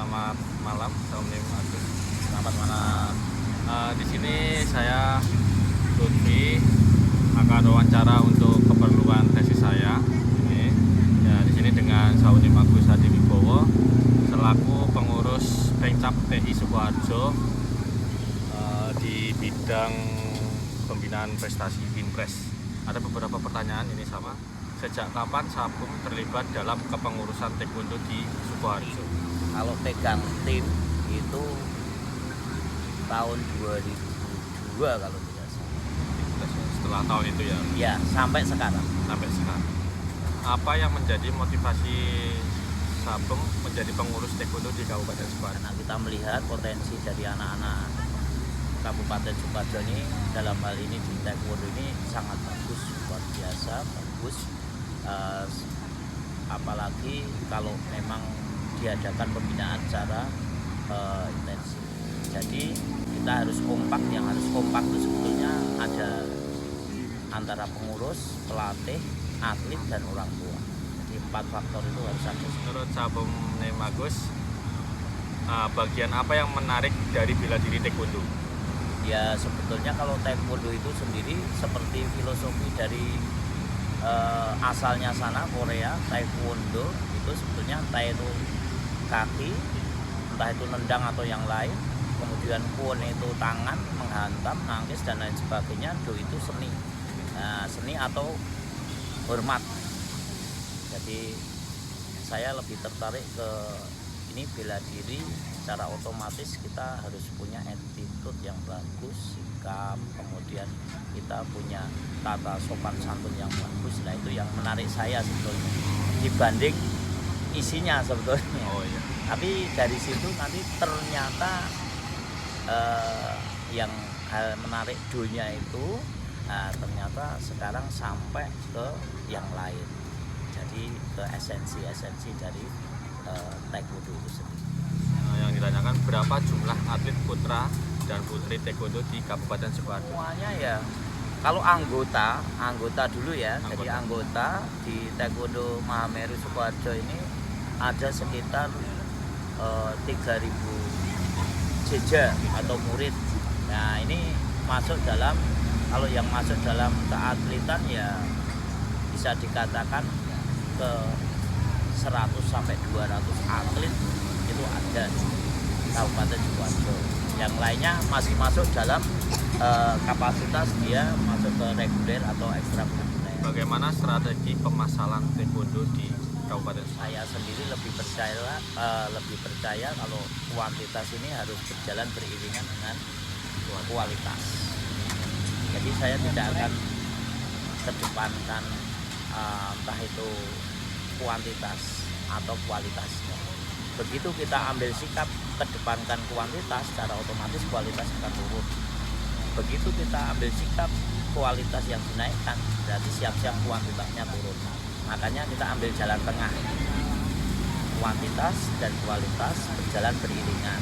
Selamat malam, Assalamualaikum. Selamat malam. Di sini saya Lutfi akan wawancara untuk keperluan tesis saya. Ini, ya, di sini dengan Saunim Agus Hadi Wibowo selaku pengurus Pengcap TI Sukoharjo di bidang pembinaan prestasi Binpres. Ada beberapa pertanyaan ini sama. Sejak kapan Sabum terlibat dalam kepengurusan taekwondo di Sukoharjo? Kalau pegang tim itu tahun 2002 kalau tidak salah. Setelah tahun itu ya? Ya, sampai sekarang. Sampai sekarang. Apa yang menjadi motivasi Sabum menjadi pengurus taekwondo di Kabupaten Sukoharjo? Karena kita melihat potensi dari anak-anak Kabupaten Sukoharjo ini dalam hal ini di taekwondo ini sangat bagus, luar biasa bagus. Apalagi kalau memang diadakan pembinaan secara intensif. Jadi kita harus kompak. Yang harus kompak itu sebetulnya ada antara pengurus, pelatih, atlet, dan orang tua. Jadi 4 faktor itu harus ada. Menurut Sabum Agus, bagian apa yang menarik dari bela diri taekwondo? Ya sebetulnya kalau taekwondo itu sendiri seperti filosofi dari asalnya sana Korea. Taekwondo itu sebetulnya tai itu kaki, entah itu nendang atau yang lain, kemudian kwon itu tangan menghantam, nangkis dan lain sebagainya. Do itu seni, seni atau hormat. Jadi saya lebih tertarik ke ini bela diri. Secara otomatis kita harus punya attitude yang bagus, sikap, kemudian kita punya tata sopan santun yang bagus. Nah itu yang menarik saya sebetulnya dibanding isinya sebetulnya. Oh iya. Tapi dari situ nanti ternyata yang hal menarik donya itu ternyata sekarang sampai ke yang lain. Jadi ke esensi dari taekwondo itu sendiri. Yang ditanyakan berapa jumlah atlet putra dan putri taekwondo di Kabupaten Sukoharjo? Semuanya ya. Kalau anggota dulu ya. Jadi anggota di taekwondo Mahameru Sukoharjo ini ada sekitar 3.000 jeja atau murid. Nah ini masuk dalam, kalau yang masuk dalam keatletan ya bisa dikatakan ke 100 sampai 200 atlet itu ada di Kabupaten Sukoharjo. Yang lainnya masih masuk dalam kapasitas dia masuk ke reguler atau ekstrakurikuler. Bagaimana strategi pemasaran taekwondo di Kabupaten Sukoharjo? Saya sendiri lebih percaya kalau kuantitas ini harus berjalan beriringan dengan kualitas. Jadi saya tidak akan kedepankan entah itu kuantitas atau kualitasnya. Begitu kita ambil sikap kedepankan kuantitas, secara otomatis kualitas akan turun. Begitu kita ambil sikap kualitas yang dinaikkan, berarti siap-siap kuantitasnya turun. Makanya kita ambil jalan tengah, kuantitas dan kualitas berjalan beriringan.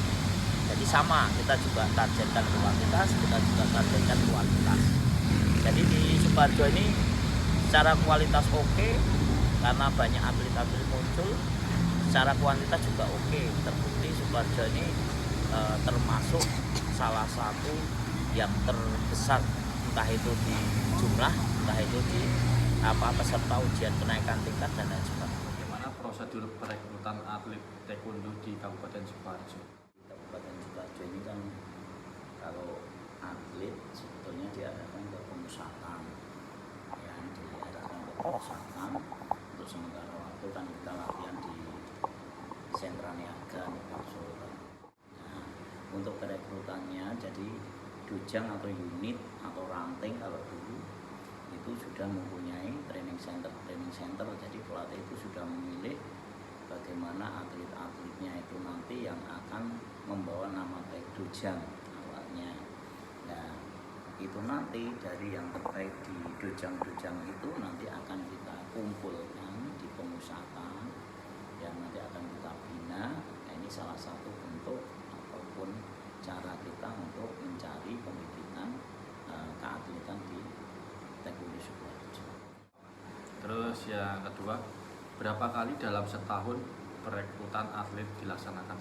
Jadi sama, kita juga targetkan kuantitas, kita juga targetkan kualitas. Jadi di Sukoharjo ini secara kualitas oke, karena banyak atlet-atlet muncul. Secara kuantitas juga oke. Terbukti Sukoharjo ini termasuk salah satu yang terbesar, entah itu di jumlah, entah itu di peserta ujian kenaikan tingkat dan lain sebagainya. Bagaimana prosedur perekrutan atlet taekwondo di Kabupaten Sukoharjo? Kabupaten Sukoharjo ini kan kalau atlet sebetulnya diarahkan ke pemusatan, ya, diarahkan ke pemusatan. Untuk sementara waktu kan kita latihan di sentra niaga di Pak Solo. Nah, untuk perekrutannya jadi dujang atau unit atau ranting kalau dulu itu sudah mempunyai training center. Jadi pelatih itu sudah memilih bagaimana atlet-atletnya itu nanti yang akan membawa nama baik dujang awalnya. Nah itu nanti dari yang terbaik di dujang-dujang itu nanti akan kita kumpulkan di pemusatan yang nanti akan kita bina. Nah, ini salah satu bentuk ataupun cara kita untuk mencari pembibitan keatletan di taekwondo Sukoharjo. Terus yang kedua, berapa kali dalam setahun perekrutan atlet dilaksanakan?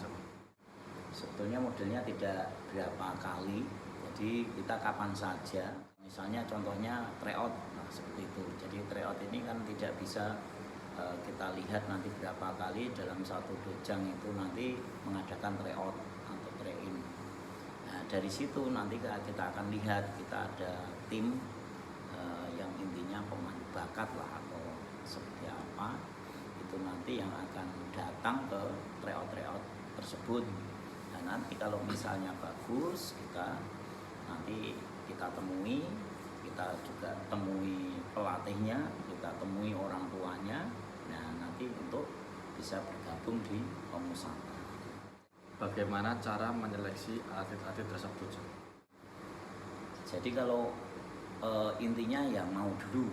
Sebetulnya modelnya tidak berapa kali, jadi kita kapan saja. Misalnya contohnya tryout, nah seperti itu. Jadi tryout ini kan tidak bisa kita lihat nanti berapa kali dalam satu dojang itu nanti mengadakan tryout atau try-in. Nah dari situ nanti kita akan lihat, kita ada tim yang intinya pemain bakat lah atau seperti apa, itu nanti yang akan datang ke tryout tersebut. Dan nanti kalau misalnya bagus, nanti kita temui, kita juga temui pelatihnya, kita temui orang tuanya. Nah nanti untuk bisa bergabung di Pemusatan. Bagaimana cara menyeleksi atlet-atlet tersebut? Jadi kalau intinya ya mau dulu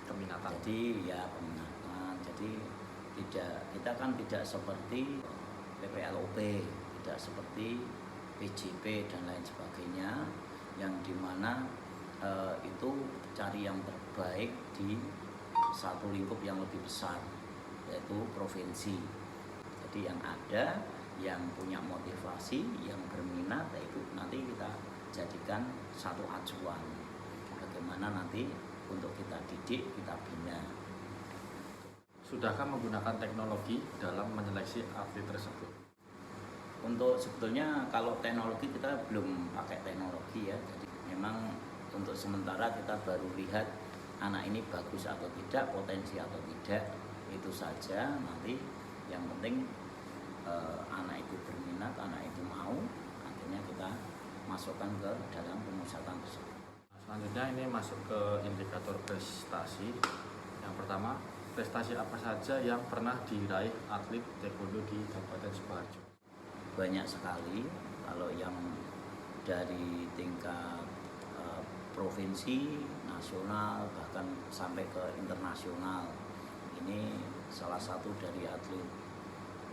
Keminatan. jadi ya peminatan. Jadi kita kan tidak seperti PPLOP, tidak seperti PJP dan lain sebagainya, yang dimana itu cari yang terbaik di satu lingkup yang lebih besar, yaitu provinsi. Jadi yang ada, yang punya motivasi, yang berminat, itu nanti kita jadikan satu acuan bagaimana nanti untuk kita didik, kita bina. Sudahkah menggunakan teknologi dalam menyeleksi atlet tersebut? Untuk sebetulnya kalau teknologi kita belum pakai teknologi ya, jadi memang untuk sementara kita baru lihat anak ini bagus atau tidak, potensi atau tidak, itu saja. Nanti yang penting anak itu berminat, anak itu mau, akhirnya kita masukkan ke dalam pemusatan tersebut. Selanjutnya ini masuk ke indikator prestasi. Yang pertama, prestasi apa saja yang pernah diraih atlet taekwondo di Kabupaten Sukoharjo? Banyak sekali. Kalau yang dari tingkat provinsi, nasional, bahkan sampai ke internasional, ini salah satu dari atlet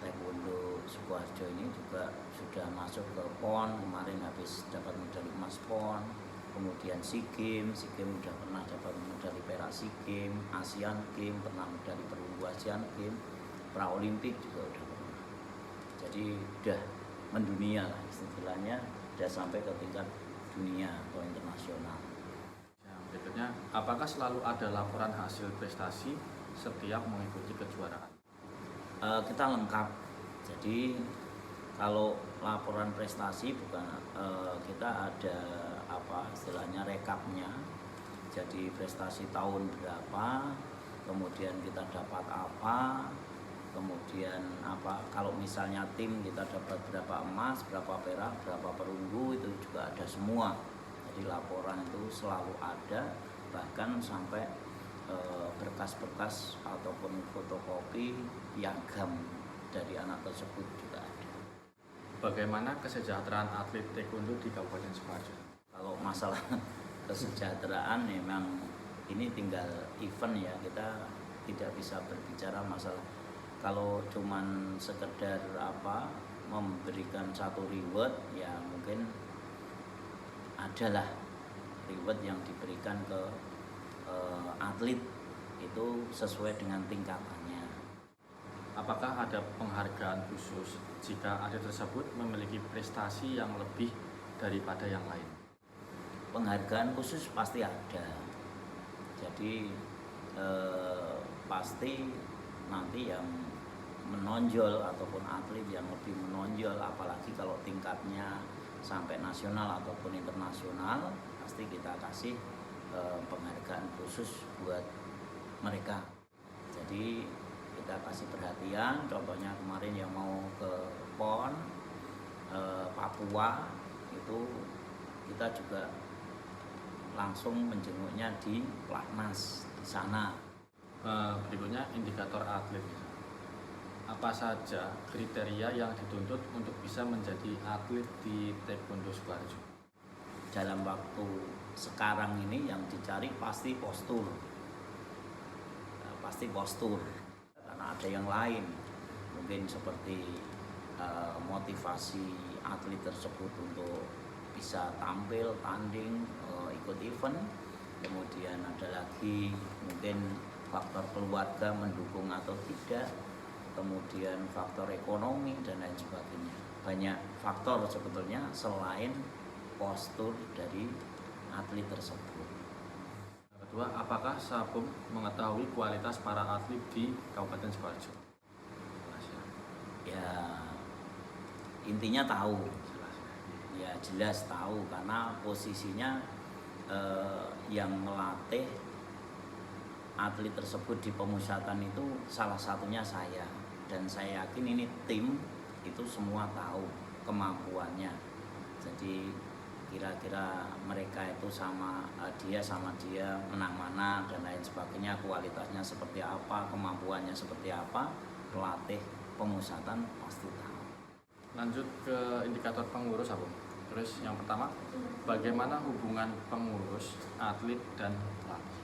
taekwondo Sukoharjo ini juga sudah masuk ke PON, kemarin habis dapat medali emas PON. Kemudian SEA Games sudah pernah dapat medali perak SEA Games, Asian Games pernah medali perunggu Asian Games, Praolimpik juga udah pernah. Jadi udah mendunia lah istilahnya, udah sampai ke tingkat dunia atau internasional. Yang berikutnya, apakah selalu ada laporan hasil prestasi setiap mengikuti kejuaraan? Kita lengkap. Jadi kalau laporan prestasi bukan kita ada apa istilahnya rekapnya. Jadi prestasi tahun berapa, kemudian kita dapat apa, kemudian apa kalau misalnya tim kita dapat berapa emas, berapa perak, berapa perunggu, itu juga ada semua. Jadi laporan itu selalu ada, bahkan sampai berkas-berkas ataupun fotokopi piagam dari anak tersebut juga ada. Bagaimana kesejahteraan atlet taekwondo di Kabupaten Sukoharjo? Kalau masalah kesejahteraan memang ini tinggal event ya, kita tidak bisa berbicara masalah kalau cuman sekedar apa memberikan satu reward ya, mungkin adalah reward yang diberikan ke atlet itu sesuai dengan tingkatannya. Apakah ada penghargaan khusus jika atlet tersebut memiliki prestasi yang lebih daripada yang lain? Penghargaan khusus pasti ada. Jadi pasti nanti yang menonjol ataupun atlet yang lebih menonjol, apalagi kalau tingkatnya sampai nasional ataupun internasional, pasti kita kasih penghargaan khusus buat mereka. Jadi kita kasih perhatian, contohnya kemarin yang mau ke PON Papua itu kita juga langsung menjenguknya di Platnas di sana. Berikutnya indikator atlet. Apa saja kriteria yang dituntut untuk bisa menjadi atlet di Taekwondo Sukoharjo? Dalam waktu sekarang ini yang dicari pasti postur. Pasti postur. Karena ada yang lain. Mungkin seperti motivasi atlet tersebut untuk bisa tampil, tanding, ikut event. Kemudian ada lagi mungkin faktor keluarga mendukung atau tidak. Kemudian faktor ekonomi dan lain sebagainya. banyak faktor sebetulnya selain postur dari atlet tersebut. Kedua, apakah Sabum mengetahui kualitas para atlet di Kabupaten Sidoarjo? Ya intinya tahu, ya jelas tahu karena posisinya yang melatih atlet tersebut di pemusatan itu salah satunya saya, dan saya yakin ini tim itu semua tahu kemampuannya. Jadi kira-kira mereka itu sama dia menang mana dan lain sebagainya, kualitasnya seperti apa, kemampuannya seperti apa, pelatih pemusatan pasti tahu. Lanjut ke indikator pengurus, Abang. Terus yang pertama, bagaimana hubungan pengurus, atlet, dan pelatih?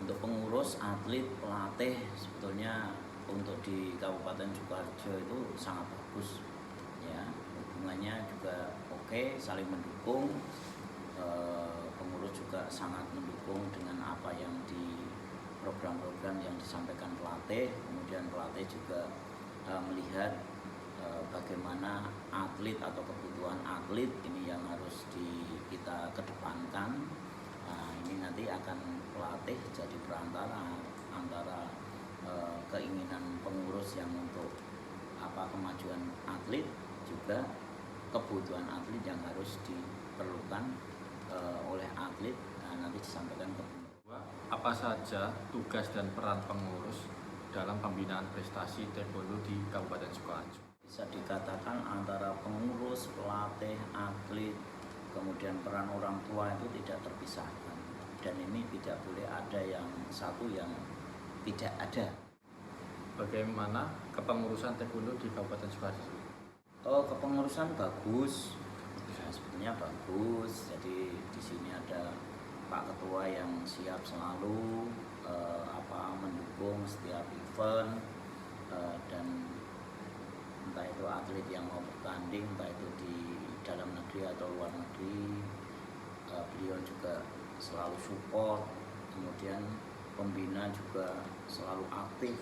Untuk pengurus, atlet, pelatih sebetulnya untuk di Kabupaten Sidoarjo itu sangat bagus, ya hubungannya juga oke, saling mendukung. Pengurus juga sangat mendukung dengan apa yang di program-program yang disampaikan pelatih. Kemudian pelatih juga melihat bagaimana atlet atau kebutuhan atlet ini yang harus kita kedepankan. Nah, ini nanti akan pelatih jadi perantara antara keinginan pengurus yang untuk kemajuan atlet, juga kebutuhan atlet yang harus diperlukan oleh atlet. Nah, nanti disampaikan ke pengurus. Apa saja tugas dan peran pengurus dalam pembinaan prestasi taekwondo di Kabupaten Sidoarjo? Bisa dikatakan antara pengurus, pelatih, atlet, kemudian peran orang tua itu tidak terpisahkan, dan ini tidak boleh ada yang satu yang tidak ada. Bagaimana kepengurusan taekwondo di Kabupaten Sidoarjo? Kepengurusan bagus, ya, sebenarnya bagus. Jadi di sini ada Pak Ketua yang siap selalu mendukung setiap event, dan entah itu atlet yang mau bertanding, entah itu di dalam negeri atau luar negeri, beliau juga selalu support. Kemudian pembina juga selalu aktif.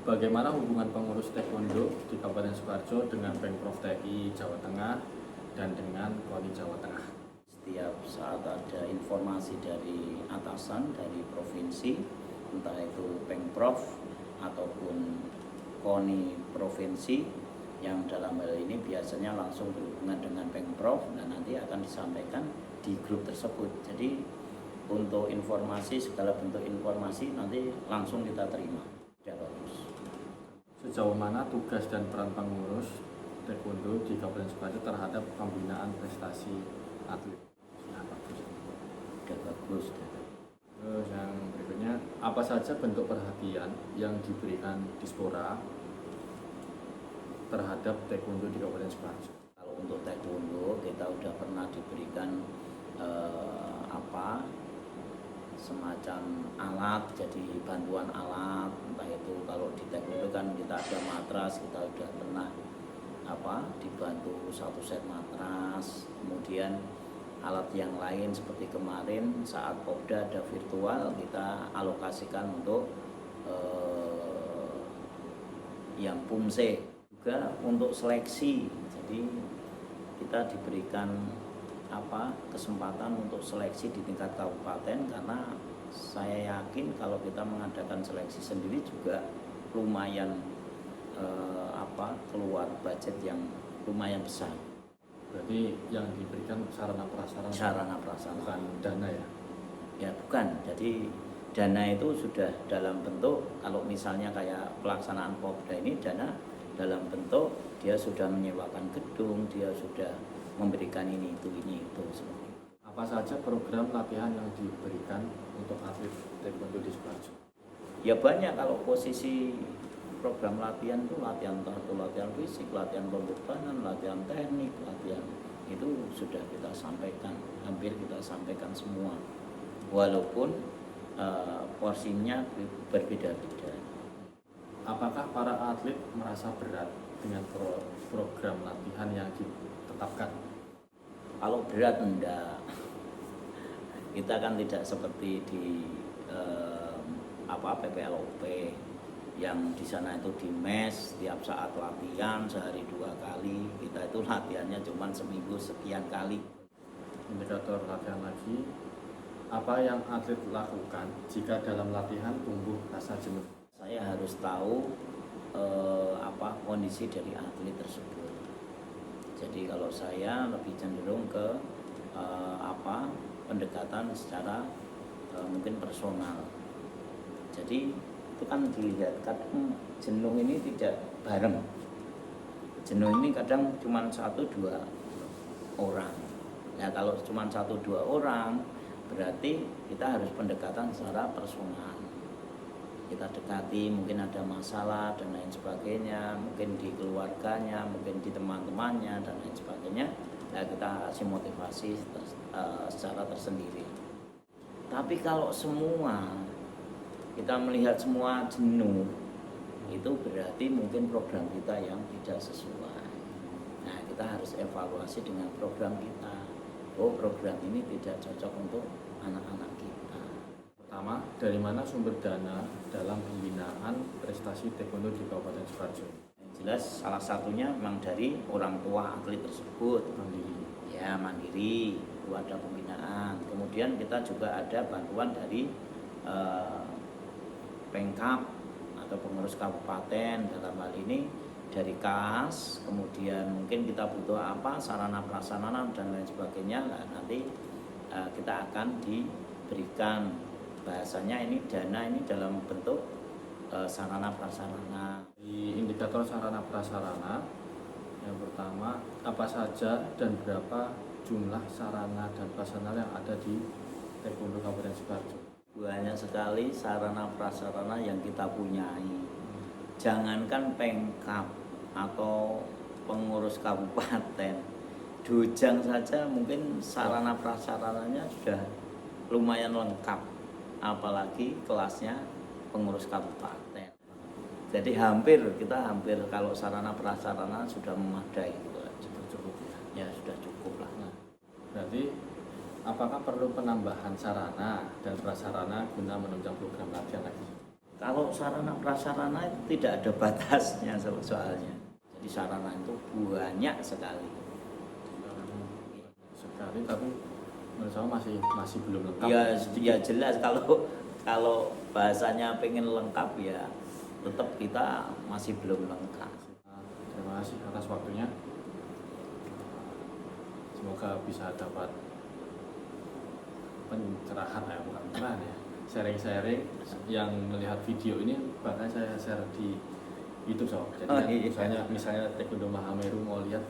Bagaimana hubungan pengurus taekwondo di Kabupaten Sidoarjo dengan Pemprov DKI Jawa Tengah dan dengan KONI Jawa Tengah? Setiap saat ada informasi dari atasan, dari provinsi, entah itu Pemprov ataupun KONI provinsi, yang dalam hal ini biasanya langsung berhubungan dengan Pemprov, dan nanti akan disampaikan di grup tersebut. Jadi untuk informasi, segala bentuk informasi nanti langsung kita terima. Sudah bagus. Sejauh mana tugas dan peran pengurus taekwondo di Kabupaten Sidoarjo terhadap pembinaan prestasi atlet? Sudah bagus. Terus yang berikutnya, apa saja bentuk perhatian yang diberikan Dispora terhadap taekwondo di Kabupaten Sidoarjo? Kalau untuk taekwondo kita sudah pernah diberikan semacam alat, jadi bantuan alat, entah itu kalau di taekwondo kan kita ada matras, kita sudah pernah dibantu 1 set matras. Kemudian alat yang lain seperti kemarin saat Popda ada virtual, kita alokasikan untuk yang PUMSE, juga untuk seleksi. Jadi kita diberikan kesempatan untuk seleksi di tingkat kabupaten, karena saya yakin kalau kita mengadakan seleksi sendiri juga lumayan keluar budget yang lumayan besar. Berarti yang diberikan sarana prasarana bukan dana ya? Ya bukan, jadi dana itu sudah dalam bentuk, kalau misalnya kayak pelaksanaan Popda ini, dana dalam bentuk dia sudah menyewakan gedung, dia sudah memberikan ini itu seperti itu. Apa saja program latihan yang diberikan untuk atlet taekwondo di Sidoarjo? Ya banyak, kalau posisi program latihan itu latihan fisik, latihan pembebanan, latihan teknik, latihan itu sudah kita sampaikan, hampir kita sampaikan semua, walaupun porsinya berbeda-beda. Apakah para atlet merasa berat dengan program latihan yang ditetapkan? Kalau berat enggak, kita kan tidak seperti di PPLOP yang di sana itu di mes tiap saat latihan sehari 2 kali. Kita itu latihannya cuma seminggu sekian kali. Indikator latihan lagi, apa yang atlet lakukan jika dalam latihan tumbuh rasa jenuh? Saya harus tahu kondisi dari atlet tersebut. Jadi kalau saya lebih cenderung ke pendekatan secara mungkin personal. Jadi itu kan dilihat kadang jenuh ini tidak bareng. Jenuh ini kadang cuma 1-2 orang. Nah kalau cuma 1-2 orang berarti kita harus pendekatan secara personal. Kita dekati, mungkin ada masalah dan lain sebagainya, mungkin di keluarganya, mungkin di teman-temannya dan lain sebagainya. Nah, kita kasih motivasi secara tersendiri. Tapi kalau semua kita melihat semua jenuh, itu berarti mungkin program kita yang tidak sesuai. Nah, kita harus evaluasi dengan program kita. Oh, program ini tidak cocok untuk anak-anak kita. Pertama, dari mana sumber dana dalam pembinaan prestasi taekwondo di Kabupaten Sidoarjo? Yang jelas salah satunya memang dari orang tua atlet tersebut. Mandiri. Ya, mandiri, itu ada pembinaan. Kemudian kita juga ada bantuan dari Pemkab atau pengurus kabupaten, dalam hal ini dari KAS. Kemudian mungkin kita butuh sarana prasarana dan lain sebagainya. Nah, nanti kita akan diberikan, bahasanya ini dana ini dalam bentuk sarana prasarana. Di indikator sarana prasarana, yang pertama, apa saja dan berapa jumlah sarana dan prasarana yang ada di Taekwondo Kabupaten Sidoarjo? Banyak sekali sarana prasarana yang kita punyai. Jangankan Pemkab atau pengurus kabupaten, Dojang saja mungkin sarana prasarananya sudah lumayan lengkap, apalagi kelasnya pengurus kabupaten. Jadi kita hampir kalau sarana prasarana sudah memadai gitu. Sudah cukup ya? Ya sudah cukup lah. Nah, berarti apakah perlu penambahan sarana dan prasarana guna menunjang program latihan lagi? Kalau sarana prasarana itu tidak ada batasnya soalnya. Jadi sarana itu banyak sekali. Tapi menurut saya masih belum lengkap. Ya jelas kalau bahasanya pengen lengkap ya tetap kita masih belum lengkap. Terima kasih atas waktunya. Semoga bisa dapat pencerahan bukan pencerahan ya, sharing-sharing yang melihat video ini, bahkan saya share di YouTube sob. Jadi misalnya Taekwondo Mahameru mau lihat,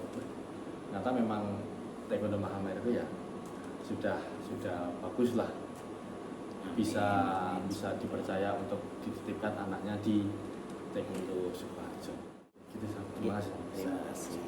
ternyata memang Taekwondo Mahameru itu ya sudah bagus lah, bisa dipercaya untuk dititipkan anaknya di Taekwondo Sidoarjo. Gitu sob. Terima kasih. Terima kasih.